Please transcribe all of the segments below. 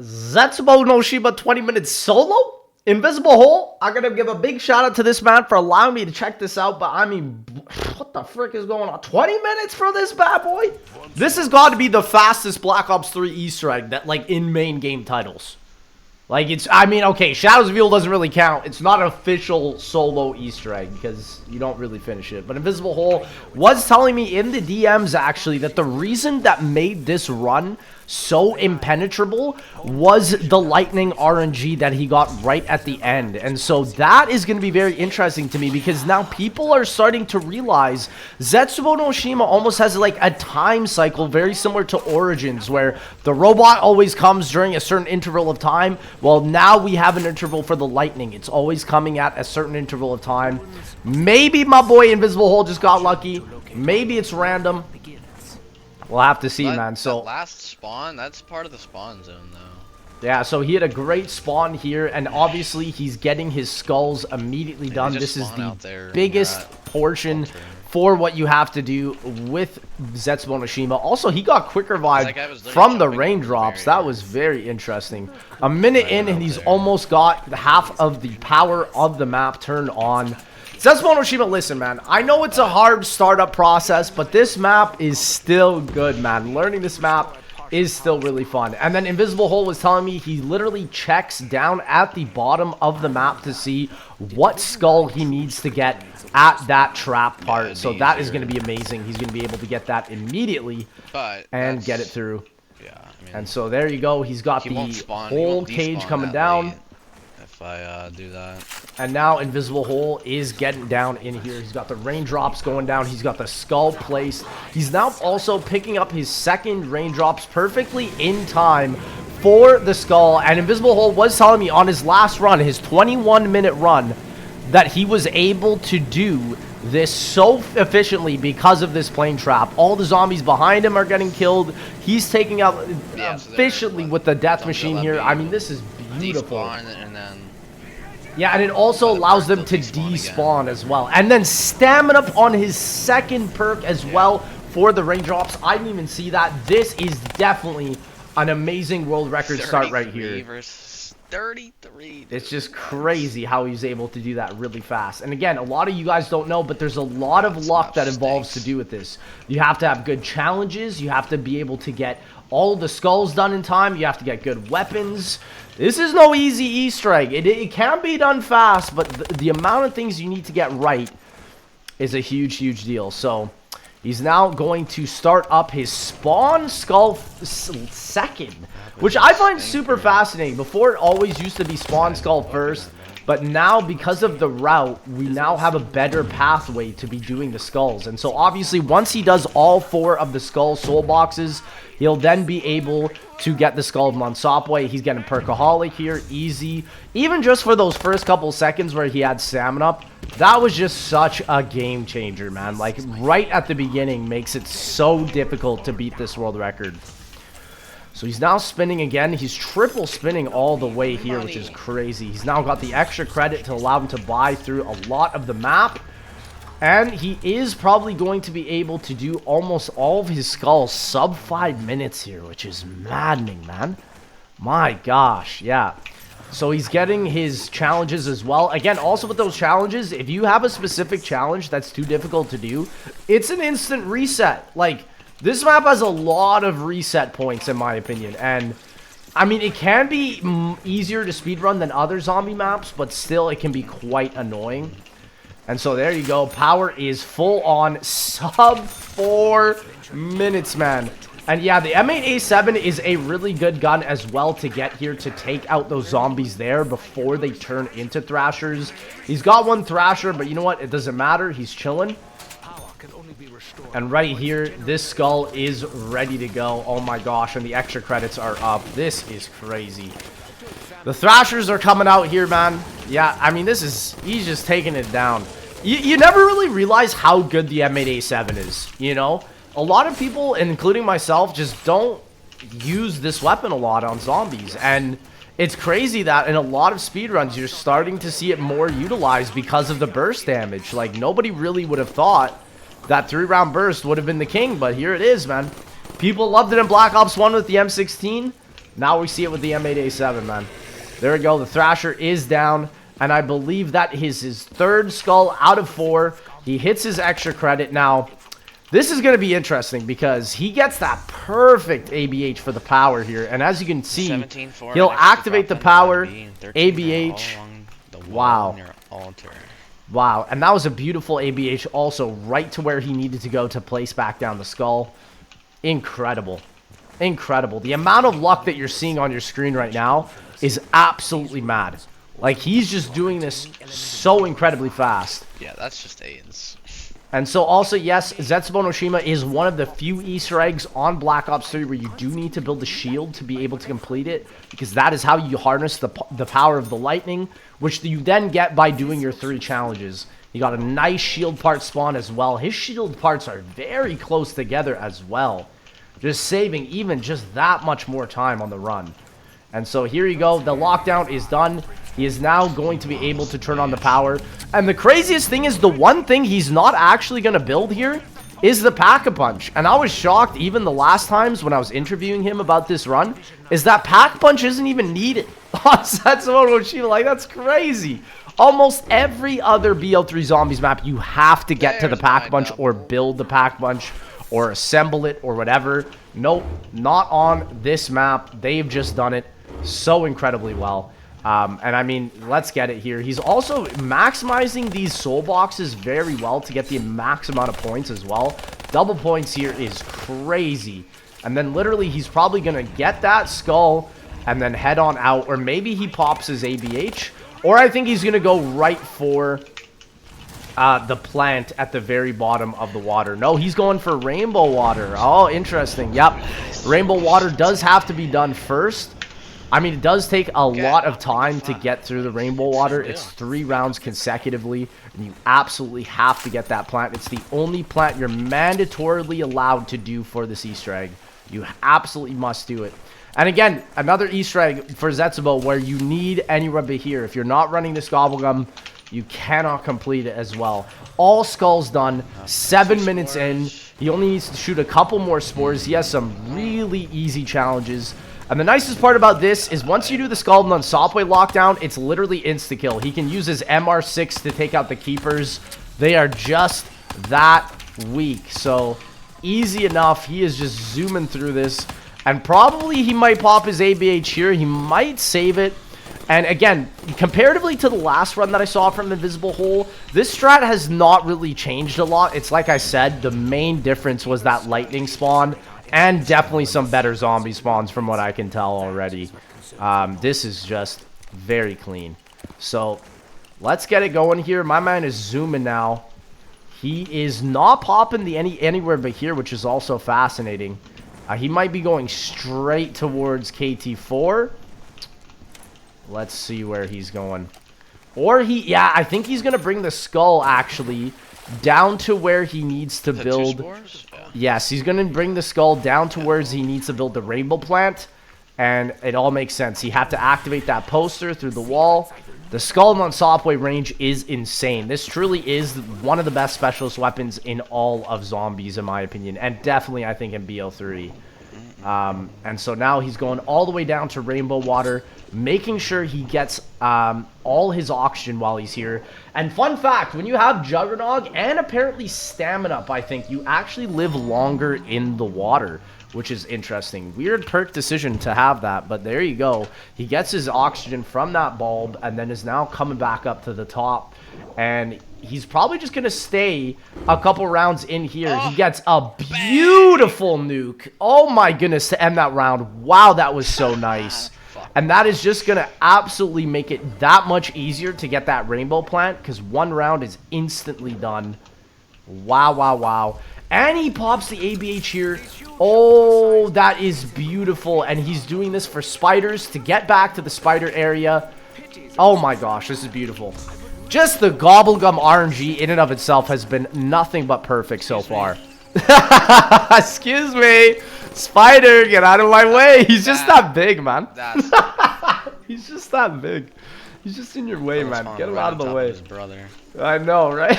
Zetsubou no Shiba 20-minute solo? Invisible Hole? I'm going to give a big shout out to this man for allowing me to check this out, but I mean, what the frick is going on? 20 minutes for this bad boy? This has got to be the fastest Black Ops 3 Easter egg that, like, in main game titles. Like, it's, I mean, okay, Shadows of Evil doesn't really count. It's not an official solo Easter egg because you don't really finish it. But Invisible Hole was telling me in the DMs, actually, that the reason that made this run so impenetrable was the lightning RNG that he got right at the end. And so that is going to be very interesting to me because now people are starting to realize Zetsubou no Shima almost has like a time cycle very similar to Origins, where the robot always comes during a certain interval of time. Well, now we have an interval for the lightning. It's always coming at a certain interval of time. Maybe my boy Invisible Hole just got lucky. Maybe it's random. We'll have to see, man. So that last spawn, that's part of the spawn zone, though. Yeah, so he had a great spawn here, and obviously he's getting his skulls immediately done. This is the biggest portion for what you have to do with Zetsubou no Shima. Also, he got quicker vibe from the raindrops. That was very interesting. A minute in, and he's almost got half of the power of the map turned on. Zetsubou no Shima, listen, man, I know it's a hard startup process, but this map is still good, man. Learning this map is still really fun. And then Invisible Hole was telling me he literally checks down at the bottom of the map to see what skull he needs to get at that trap part. So that is going to be amazing. He's going to be able to get that immediately and get it through. Yeah, I mean, and so there you go. He's got the whole cage coming down. If I do that. And now Invisible Hole is getting down in here. He's got the raindrops going down. He's got the skull placed. He's now also picking up his second raindrops perfectly in time for the skull. And Invisible Hole was telling me on his last run, his 21-minute run, that he was able to do this so efficiently because of this plane trap. All the zombies behind him are getting killed. He's taking out efficiently with the death machine here. I mean, this is beautiful. Yeah, and it also allows them to despawn as well. And then stamina on his second perk as well for the raindrops. I didn't even see that. This is definitely an amazing world record start right here. Versus 33. It's just crazy how he's able to do that really fast. And again, a lot of you guys don't know, but there's a lot of luck that involves to do with this. You have to have good challenges. You have to be able to get all the skulls done in time. You have to get good weapons. This is no easy Easter egg. It can be done fast, but the amount of things you need to get right is a huge, huge deal. So he's now going to start up his spawn skull second, which I find super fascinating. Before, it always used to be spawn skull first, but now because of the route, we now have a better pathway to be doing the skulls. And so obviously once he does all 4 of the skull soul boxes, he'll then be able to get the skull of Monsopway. He's getting Perkaholic here, easy. Even just for those first couple seconds where he had stamina, that was just such a game changer, man. Like, right at the beginning makes it so difficult to beat this world record. So he's now spinning again. He's triple spinning all the way here, which is crazy. He's now got the extra credit to allow him to buy through a lot of the map. And he is probably going to be able to do almost all of his skulls sub 5 minutes here, which is maddening, man. My gosh, yeah. So he's getting his challenges as well. Again, also with those challenges, if you have a specific challenge that's too difficult to do, it's an instant reset. Like, this map has a lot of reset points, in my opinion. And, I mean, it can be easier to speedrun than other zombie maps, but still, it can be quite annoying. And so there you go. Power is full on sub 4 minutes, man. And yeah, the M8A7 is a really good gun as well to get here to take out those zombies there before they turn into Thrashers. He's got one Thrasher, but you know what? It doesn't matter. He's chilling. And right here, this skull is ready to go. Oh my gosh, and the extra credits are up. This is crazy. The Thrashers are coming out here, man. Yeah, I mean, he's just taking it down. You never really realize how good the M8A7 is, you know? A lot of people, including myself, just don't use this weapon a lot on zombies. And it's crazy that in a lot of speedruns, you're starting to see it more utilized because of the burst damage. Like, nobody really would have thought that 3-round burst would have been the king, but here it is, man. People loved it in Black Ops 1 with the M16. Now we see it with the M8A7, man. There we go. The Thrasher is down. And I believe that is his third skull out of 4. He hits his extra credit. Now, this is going to be interesting because he gets that perfect ABH for the power here. And as you can see, he'll activate the power, ABH. Wow. Wow. And that was a beautiful ABH also right to where he needed to go to place back down the skull. Incredible. Incredible. The amount of luck that you're seeing on your screen right now is absolutely mad. Like, he's just doing this so incredibly fast. Yeah, that's just AIDS. And so also, yes, Zetsubou no Shima is one of the few Easter eggs on Black Ops 3 where you do need to build the shield to be able to complete it, because that is how you harness the power of the lightning, which you then get by doing your 3 challenges. You got a nice shield part spawn as well. His shield parts are very close together as well, just saving even just that much more time on the run. And so here you go. The lockdown is done. He is now going to be able to turn on the power. And the craziest thing is the one thing he's not actually going to build here is the Pack-a-Punch. And I was shocked even the last times when I was interviewing him about this run, is that Pack-a-Punch isn't even needed on Zetsubou no Shima. Like, that's crazy. Almost every other BO3 Zombies map, you have to get to the Pack-a-Punch or build the Pack-a-Punch or assemble it or whatever. Nope, not on this map. They've just done it so incredibly well. And I mean, let's get it here. He's also maximizing these soul boxes very well to get the max amount of points as well. Double points here is crazy. And then literally he's probably going to get that skull and then head on out. Or maybe he pops his ABH. Or I think he's going to go right for the plant at the very bottom of the water. No, he's going for rainbow water. Oh, interesting. Yep. Rainbow water does have to be done first. I mean, it does take a lot of time to get through the rainbow water. It's 3 rounds consecutively, and you absolutely have to get that plant. It's the only plant you're mandatorily allowed to do for this Easter egg. You absolutely must do it. And again, another Easter egg for Zetsubou where you need anywhere but here. If you're not running this Gobblegum, you cannot complete it as well. All skulls done, 7 minutes in. He only needs to shoot a couple more spores. He has some really easy challenges. And the nicest part about this is once you do the Skull and Sopway lockdown, it's literally insta-kill. He can use his MR6 to take out the Keepers. They are just that weak. So, easy enough. He is just zooming through this. And probably he might pop his ABH here. He might save it. And again, comparatively to the last run that I saw from Invisible Hole, this strat has not really changed a lot. It's like I said, the main difference was that lightning spawn. And definitely some better zombie spawns from what I can tell already. This is just very clean. So, let's get it going here. My man is zooming now. He is not popping the anywhere but here, which is also fascinating. He might be going straight towards KT4. Let's see where he's going. Or yeah, I think he's going to bring the skull, actually, down to where he needs to build. Yes, he's going to bring the skull down to where he needs to build the rainbow plant. And it all makes sense. He had to activate that poster through the wall. The skull on Sopway range is insane. This truly is one of the best specialist weapons in all of zombies, in my opinion. And definitely, I think, in BO3. And so now he's going all the way down to rainbow water, making sure he gets all his oxygen while he's here. And fun fact, when you have Juggernog and apparently Stamina Up, I think, you actually live longer in the water, which is interesting. Weird perk decision to have that, but there you go. He gets his oxygen from that bulb and then is now coming back up to the top. And he's probably just going to stay a couple rounds in here. He gets a beautiful nuke. Oh my goodness, to end that round. Wow, that was so nice. And that is just going to absolutely make it that much easier to get that rainbow plant, because one round is instantly done. Wow, wow, wow. And he pops the ABH here. Oh, that is beautiful. And he's doing this for spiders to get back to the spider area. Oh my gosh, this is beautiful. Just the Gobblegum RNG in and of itself has been nothing but perfect so far. Excuse me. Spider, get out of my way. He's just that big, man. He's just that big. He's just in your way, man. Get him out of the way. I know, right?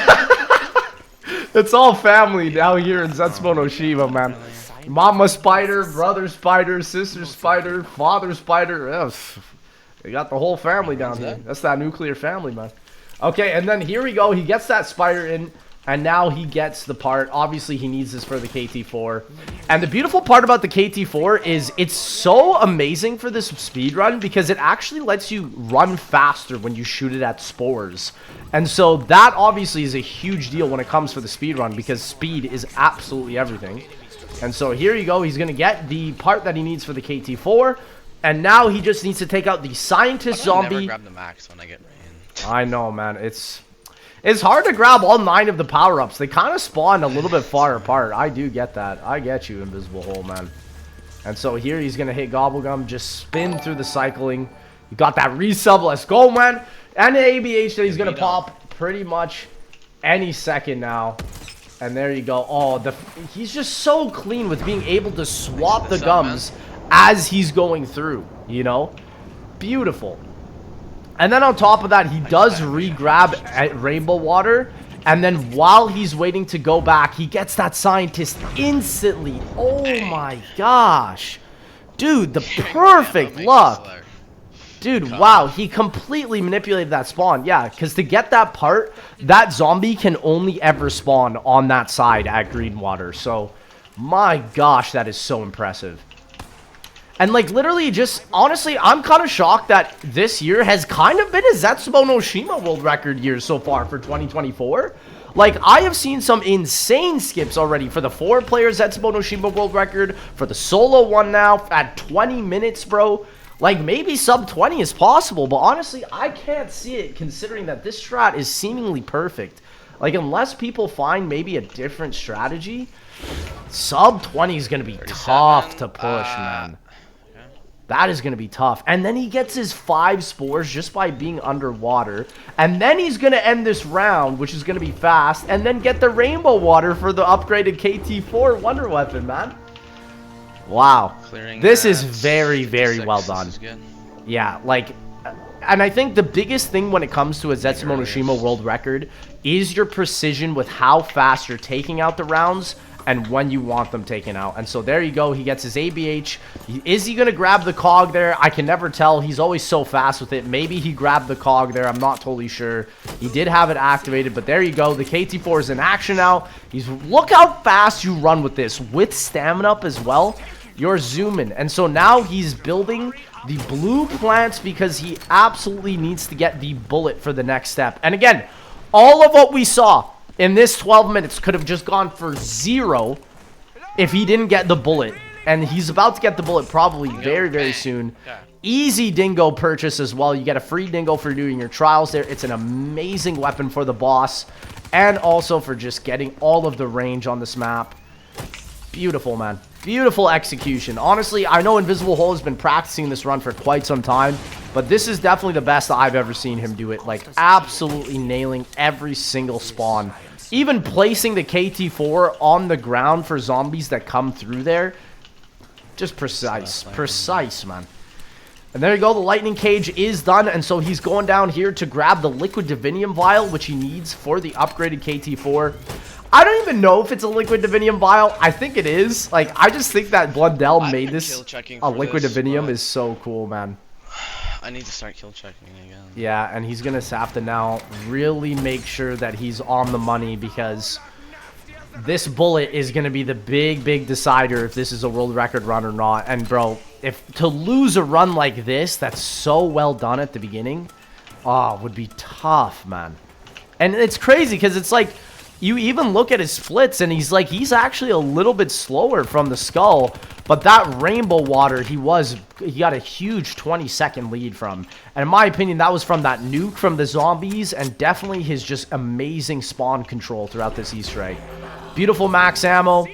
It's all family down here in Zetsubou no Shima, man. Mama spider, brother spider, sister spider, father spider. They got the whole family down here. That's that nuclear family, man. Okay, and then here we go. He gets that spider in, and now he gets the part. Obviously, he needs this for the KT4. And the beautiful part about the KT4 is it's so amazing for this speed run because it actually lets you run faster when you shoot it at spores. And so that obviously is a huge deal when it comes for the speed run because speed is absolutely everything. And so here you go. He's going to get the part that he needs for the KT4. And now he just needs to take out the scientist zombie. Never grab the max when I get rain. I know, man. It's hard to grab all 9 of the power-ups. They kind of spawn a little bit far apart. I do get that. I get you, Invisible Hole, man. And so here he's going to hit Gobblegum. Just spin through the cycling. You got that resub. Let's go, man. And the ABH that he's going to pop pretty much any second now. And there you go. Oh, he's just so clean with being able to swap the gums as he's going through, you know? Beautiful. And then on top of that, he does re-grab Rainbow Water. And then while he's waiting to go back, he gets that scientist instantly. Oh my gosh. Dude, the perfect luck. Dude, wow, he completely manipulated that spawn. Yeah, because to get that part, that zombie can only ever spawn on that side at green water. So, my gosh, that is so impressive. And, like, literally just, honestly, I'm kind of shocked that this year has kind of been a Zetsubou no Shima world record year so far for 2024. Like, I have seen some insane skips already for the 4-player Zetsubou no Shima world record, for the solo one now at 20 minutes, bro. Like, maybe sub 20 is possible, but honestly, I can't see it considering that this strat is seemingly perfect. Like, unless people find maybe a different strategy, sub 20 is going to be tough to push, man. That is going to be tough. And then he gets his 5 spores just by being underwater. And then he's going to end this round, which is going to be fast, and then get the Rainbow Water for the upgraded KT4 Wonder Weapon, man. Wow. This is very, very well done. Yeah, like, and I think the biggest thing when it comes to a Zetsubou no Shima world record is your precision with how fast you're taking out the rounds and when you want them taken out. And so there you go. He gets his ABH. Is he going to grab the cog there? I can never tell. He's always so fast with it. Maybe he grabbed the cog there. I'm not totally sure. He did have it activated, but there you go. The KT4 is in action now. Look how fast you run with this. With stamina up as well, you're zooming. And so now he's building the blue plants because he absolutely needs to get the bullet for the next step. And again, all of what we saw in this 12 minutes could have just gone for 0 if he didn't get the bullet. And he's about to get the bullet probably very, very soon. Easy dingo purchase as well. You get a free dingo for doing your trials there. It's an amazing weapon for the boss. And also for just getting all of the range on this map. Beautiful, man. Beautiful execution. Honestly, I know Invisible Hole has been practicing this run for quite some time, but this is definitely the best I've ever seen him do it. Like, absolutely nailing every single spawn. Even placing the KT4 on the ground for zombies that come through there. Just precise. Precise, man. And there you go. The lightning cage is done, and so he's going down here to grab the liquid divinium vial, which he needs for the upgraded KT4. I don't even know if it's a liquid divinium vial. I think it is. Like, I just think that Blundell made this a liquid divinium is so cool, man. I need to start kill checking again. Yeah, and he's going to have to now really make sure that he's on the money because this bullet is going to be the big decider if this is a world record run or not. And, bro, if to lose a run like this that's so well done at the beginning, would be tough, man. And it's crazy because it's like, you even look at his splits, and he's actually a little bit slower from the skull. But that Rainbow Water, he got a huge 20-second lead from. And in my opinion, that was from that nuke from the zombies, and definitely his just amazing spawn control throughout this Easter egg. Beautiful max ammo.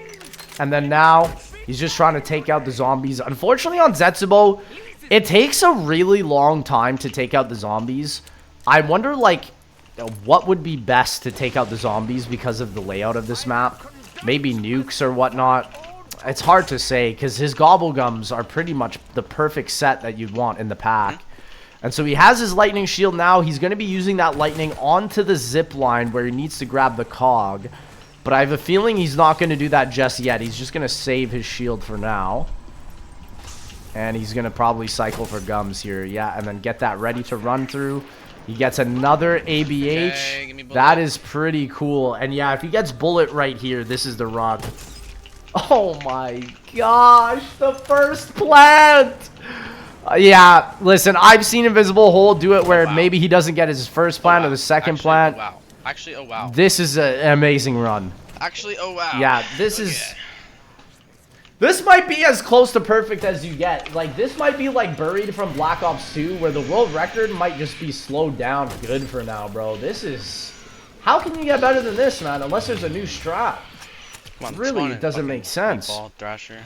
And then now, he's just trying to take out the zombies. Unfortunately, on Zetsubou, it takes a really long time to take out the zombies. I wonder, like, what would be best to take out the zombies because of the layout of this map? Maybe nukes or whatnot. It's hard to say because his gobblegums are pretty much the perfect set that you'd want in the pack. And so he has his lightning shield now. He's going to be using that lightning onto the zip line where he needs to grab the cog. But I have a feeling he's not going to do that just yet. He's just going to save his shield for now. And he's going to probably cycle for gums here. Yeah, and then get that ready to run through. He gets another ABH. Okay, that is pretty cool. And yeah, if he gets bullet right here, this is the run. Oh my gosh, the first plant. Yeah, listen, I've seen Invisible Hole do it where maybe he doesn't get his first plant or the second plant. Oh, wow. Actually, oh wow. This is an amazing run. Actually, oh wow. Yeah, this is... This might be as close to perfect as you get. Like, this might be like Buried from Black Ops 2, where the world record might just be slowed down good for now, bro. This is... How can you get better than this, man? Unless there's a new strat. Come on, Really, it doesn't make sense. Ball, Thrasher.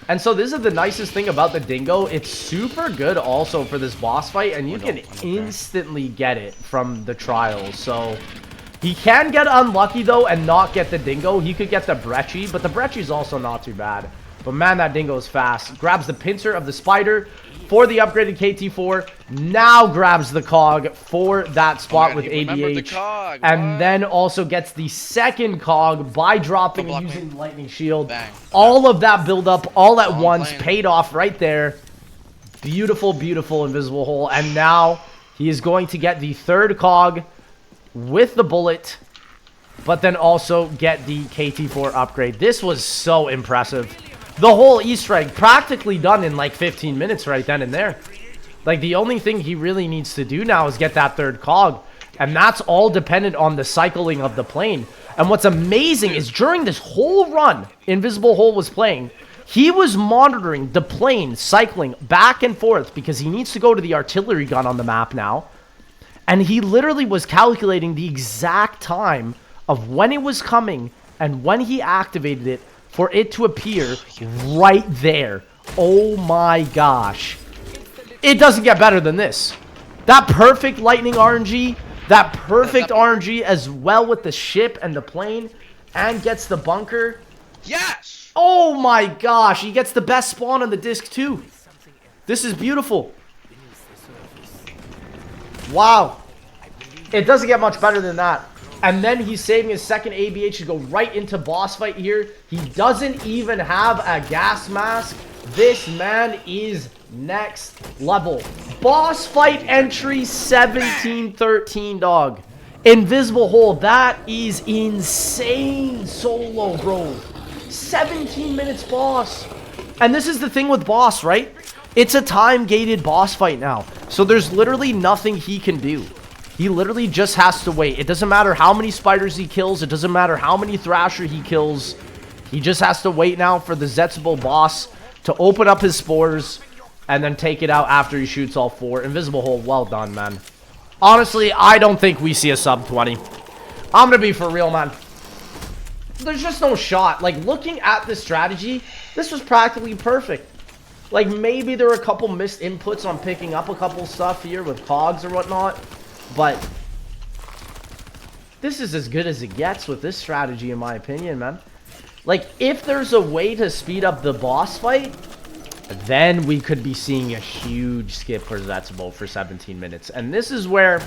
And so this is the nicest thing about the Dingo. It's super good also for this boss fight, and you can instantly get it from the trials. So he can get unlucky, though, and not get the Dingo. He could get the Brecci, but the Brecci's also not too bad. But man, that Dingo is fast. Grabs the pincer of the spider for the upgraded KT4. Now grabs the cog for that spot with ABH. And then also gets the second cog by dropping and using the lightning shield. Bang. All of that build up all at once paid off right there. Beautiful, beautiful Invisible Hole. And now he is going to get the third cog with the bullet, but then also get the KT4 upgrade. This was so impressive. The whole Easter egg practically done in like 15 minutes right then and there. Like, the only thing he really needs to do now is get that third cog. And that's all dependent on the cycling of the plane. And what's amazing is during this whole run Invisible Hole was playing, he was monitoring the plane cycling back and forth because he needs to go to the artillery gun on the map now. And he literally was calculating the exact time of when it was coming and when he activated it for it to appear right there. Oh my gosh. It doesn't get better than this. That perfect lightning RNG, that perfect RNG as well with the ship and the plane, and gets the bunker. Yes! Oh my gosh, he gets the best spawn on the disc too. This is beautiful. Wow. It doesn't get much better than that. And then he's saving his second ABH to go right into boss fight here. He doesn't even have a gas mask. This man is next level. Boss fight entry 17-13, dog. Invisible Hole, that is insane solo, bro. 17 minutes boss. And this is the thing with boss, right? It's a time-gated boss fight now. So there's literally nothing he can do. He literally just has to wait. It doesn't matter how many spiders he kills. It doesn't matter how many Thrasher he kills. He just has to wait now for the Zetsubou boss to open up his spores and then take it out after he shoots all four. Invisible Hole, well done, man. Honestly, I don't think we see a sub 20. I'm going to be for real, man. There's just no shot. Like, looking at this strategy, this was practically perfect. Like, maybe there were a couple missed inputs on picking up a couple stuff here with cogs or whatnot. But this is as good as it gets with this strategy, in my opinion, man. Like, if there's a way to speed up the boss fight, then we could be seeing a huge skip for Zetsubou for 17 minutes. And this is where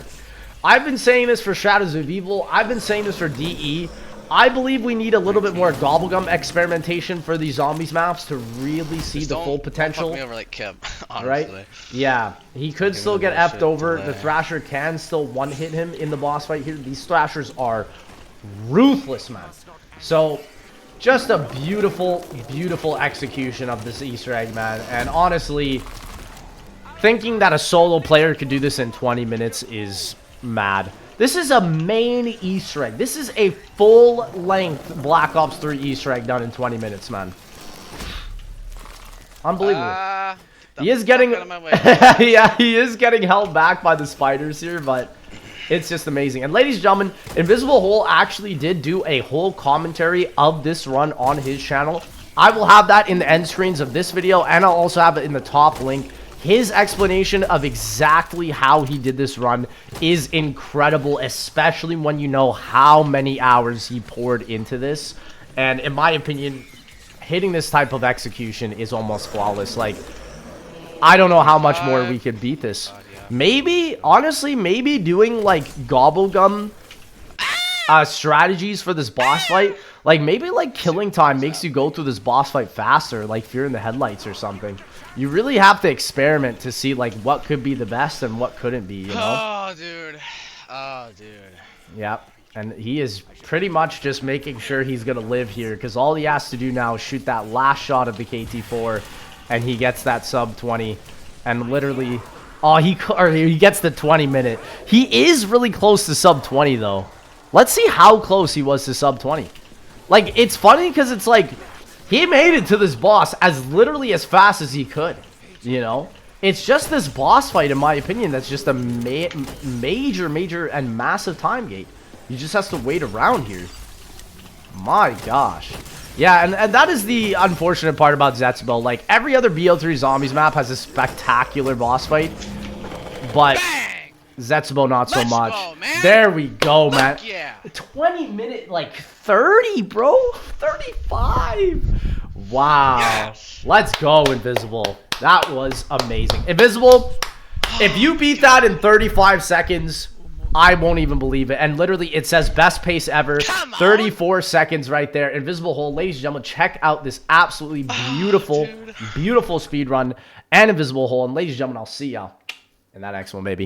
I've been saying this for Shadows of Evil. I've been saying this for DE. I believe we need a little bit more gobblegum experimentation for these zombies maps to really see the full potential. Don't fuck me over like Kip, honestly. Right? Yeah, he could still get effed over. The Thrasher can still one-hit him in the boss fight here. These Thrashers are ruthless, man. So, just a beautiful, beautiful execution of this Easter egg, man. And honestly, thinking that a solo player could do this in 20 minutes is mad. This is a main Easter egg. This is a full-length Black Ops 3 Easter egg done in 20 minutes, man. Unbelievable. He is getting... yeah, he is getting held back by the spiders here, but it's just amazing. And ladies and gentlemen, Invisible Hole actually did do a whole commentary of this run on his channel. I will have that in the end screens of this video, and I'll also have it in the top link. His explanation of exactly how he did this run is incredible, especially when you know how many hours he poured into this. And in my opinion, hitting this type of execution is almost flawless. Like, I don't know how much more we could beat this. Maybe, honestly, maybe doing like Gobblegum strategies for this boss fight, like maybe like killing time makes you go through this boss fight faster, like Fear in the Headlights or something. You really have to experiment to see like what could be the best and what couldn't be, you know? Oh, dude. Oh, dude. Yep. And he is pretty much just making sure he's going to live here, because all he has to do now is shoot that last shot of the KT4, and he gets that sub 20. And literally, oh, he gets the 20-minute. He is really close to sub 20, though. Let's see how close he was to sub 20. Like, it's funny because it's like, he made it to this boss as literally as fast as he could, you know? It's just this boss fight, in my opinion, that's just a major and massive time gate. He just has to wait around here. My gosh. Yeah, and that is the unfortunate part about Zetsubou. Like, every other BO3 Zombies map has a spectacular boss fight. But Bang! Zetsubou not so Let's much. go, man. There we go, man. Yeah. 20-minute, like 30, bro. 35. Wow. Yes. Let's go, Invisible. That was amazing. Invisible, if you beat that in 35 seconds, I won't even believe it. And literally, it says best pace ever. 34 seconds right there. Invisible Hole. Ladies and gentlemen, check out this absolutely beautiful, beautiful speed run and Invisible Hole. And ladies and gentlemen, I'll see y'all in that next one, baby.